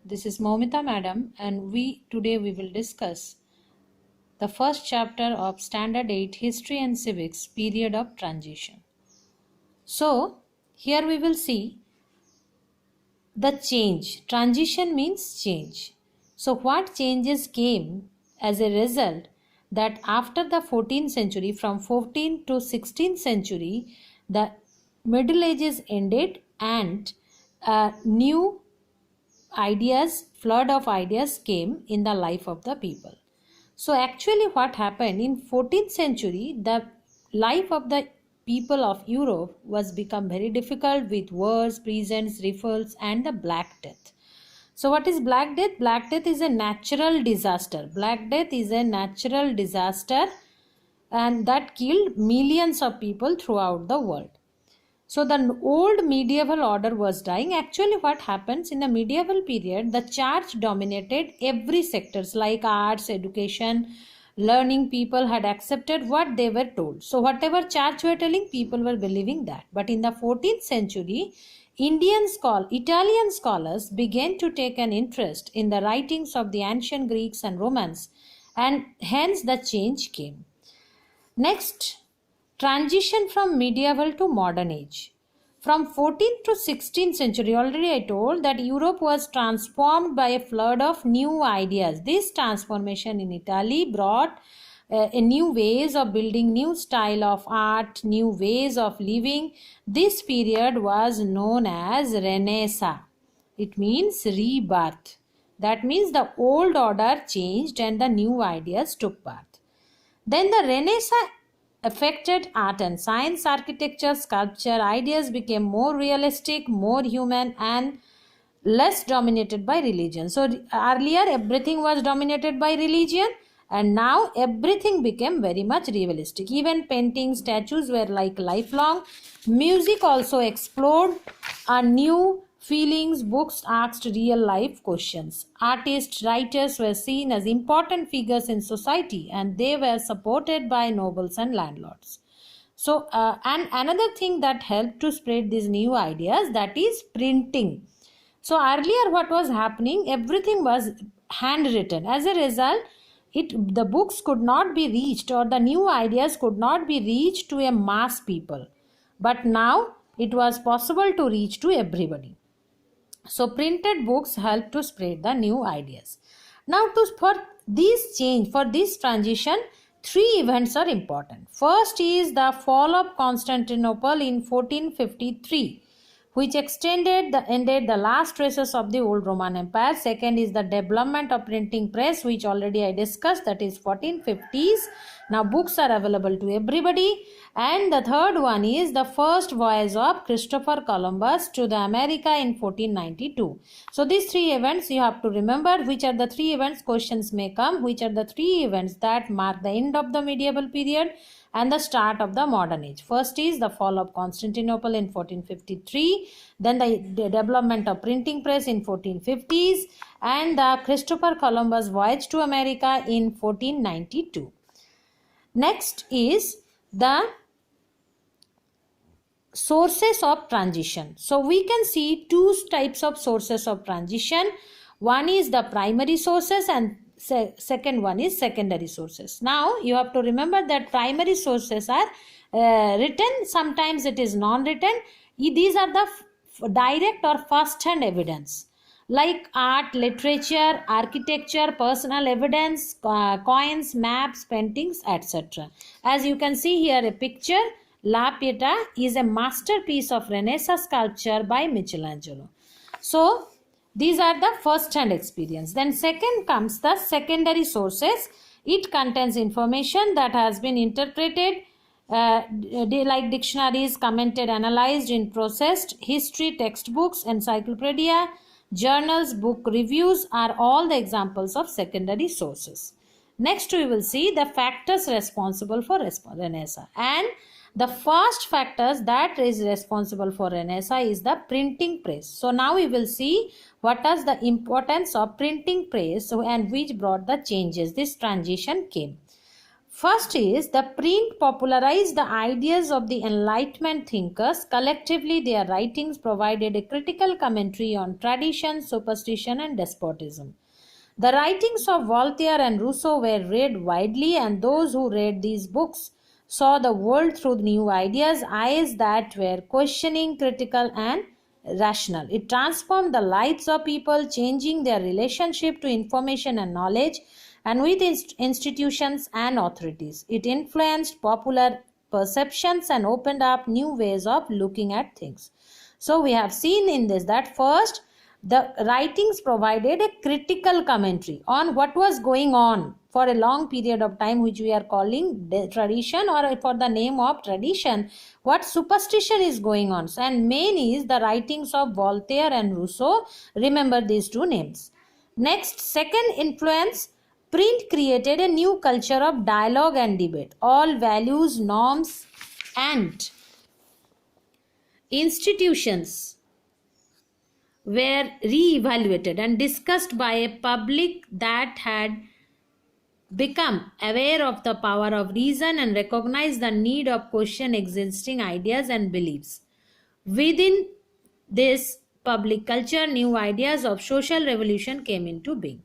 This is Momita Madam, and today we will discuss the first chapter of Standard 8 History and Civics Period of Transition. So, here we will see the change. Transition means change. So, what changes came as a result that after the 14th century, from 14th to 16th century, the Middle Ages ended and new flood of ideas came in the life of the people. So actually what happened in 14th century, the life of the people of Europe was become very difficult with wars, prisons, revolts and the Black Death. So what is Black Death? Black Death is a natural disaster. Black Death is a natural disaster and that killed millions of people throughout the world. So the old medieval order was dying. Actually what happens in the medieval period, the church dominated every sectors like arts, education, learning. People had accepted what they were told. So whatever church were telling, people were believing that. But in the 14th century, Italian scholars began to take an interest in the writings of the ancient Greeks and Romans, and hence the change came. Next, transition from medieval to modern age. From 14th to 16th century, already I told that Europe was transformed by a flood of new ideas. This transformation in Italy brought a new ways of building, new style of art, new ways of living. This period was known as Renaissance. It means rebirth. That means the old order changed and the new ideas took birth. Then the Renaissance affected art and science, architecture, sculpture. Ideas became more realistic, more human and less dominated by religion. So earlier everything was dominated by religion and now everything became very much realistic. Even paintings, statues were like lifelong. Music also explored a new feelings. Books asked real life questions. Artists, writers were seen as important figures in society and they were supported by nobles and landlords. So and another thing that helped to spread these new ideas, that is printing. So earlier what was happening, everything was handwritten. As a result, the books could not be reached or the new ideas could not be reached to a mass people. But now it was possible to reach to everybody. So printed books help to spread the new ideas. Now for this transition, three events are important. First is the fall of Constantinople in 1453, which ended the last traces of the old Roman Empire. Second is the development of printing press, which already I discussed, that is 1450s. Now books are available to everybody. And the third one is the first voyage of Christopher Columbus to the America in 1492. So these three events you have to remember. Which are the three events? Questions may come. Which are the three events that mark the end of the medieval period and the start of the modern age? First is the fall of Constantinople in 1453, then the development of printing press in 1450s, and the Christopher Columbus voyage to America in 1492. Next is the sources of transition. So we can see two types of sources of transition. One is the primary sources and second one is secondary sources. Now you have to remember that primary sources are written, sometimes it is non-written. These are the direct or first-hand evidence like art, literature, architecture, personal evidence, coins, maps, paintings, etc. As you can see here a picture. La Pietà is a masterpiece of Renaissance sculpture by Michelangelo. So these are the first-hand experience. Then second comes the secondary sources. It contains information that has been interpreted like dictionaries, commented, analyzed, and processed. History, textbooks, encyclopedia, journals, book reviews are all the examples of secondary sources. Next we will see the factors responsible for Renaissance. And the first factors that is responsible for Renaissance is the printing press. So now we will see what is the importance of printing press and which brought the changes. This transition came. First is the print popularized the ideas of the Enlightenment thinkers. Collectively, their writings provided a critical commentary on tradition, superstition, and despotism. The writings of Voltaire and Rousseau were read widely, and those who read these books saw the world through new ideas, eyes that were questioning, critical, and rational. It transformed the lives of people, changing their relationship to information and knowledge, and with institutions and authorities. It influenced popular perceptions and opened up new ways of looking at things. So we have seen in this that first, the writings provided a critical commentary on what was going on for a long period of time, which we are calling tradition, or for the name of tradition, what superstition is going on. And main is the writings of Voltaire and Rousseau. Remember these two names. Next, second influence, print created a new culture of dialogue and debate. All values, norms, and institutions were re-evaluated and discussed by a public that had become aware of the power of reason and recognized the need of question existing ideas and beliefs. Within this public culture, new ideas of social revolution came into being.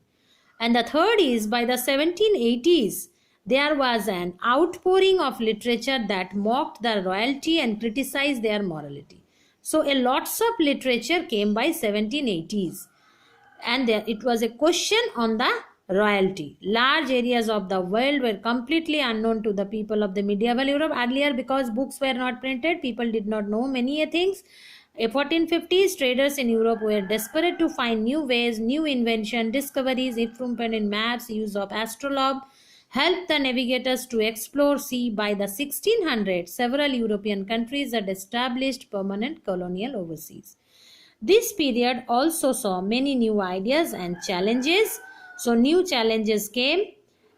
And the third is, by the 1780s, there was an outpouring of literature that mocked the royalty and criticized their morality. So a lots of literature came by 1780s, and there it was a question on the royalty. Large areas of the world were completely unknown to the people of the medieval Europe earlier, because books were not printed. People did not know many things. In 1450s, traders in Europe were desperate to find new ways, new invention, discoveries, improvement in maps, use of astrolabe, helped the navigators to explore sea. By the 1600s, several European countries had established permanent colonial overseas. This period also saw many new ideas and challenges. So new challenges came,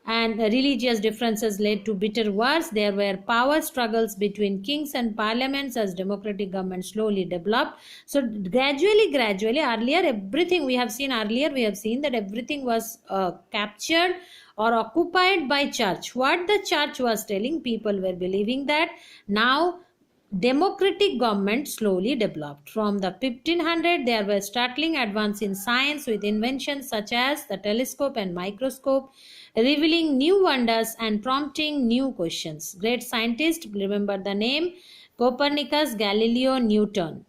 and religious differences led to bitter wars. There were power struggles between kings and parliaments as democratic government slowly developed. So gradually, earlier everything we have seen that everything was captured or occupied by church. What the church was telling, people were believing that. Now democratic government slowly developed. From the 1500, there were startling advances in science with inventions such as the telescope and microscope, revealing new wonders and prompting new questions. Great scientists, remember the name, Copernicus, Galileo, Newton,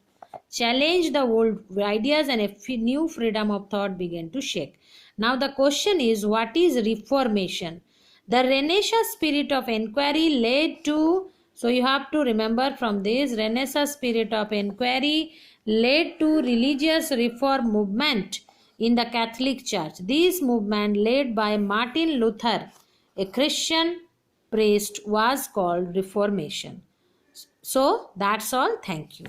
challenged the old ideas, and a new freedom of thought began to shake. Now the question is, what is Reformation? The Renaissance spirit of inquiry led to, so you have to remember from this, Renaissance spirit of inquiry led to religious reform movement in the Catholic Church. This movement, led by Martin Luther, a Christian priest, was called Reformation. So that's all. Thank you.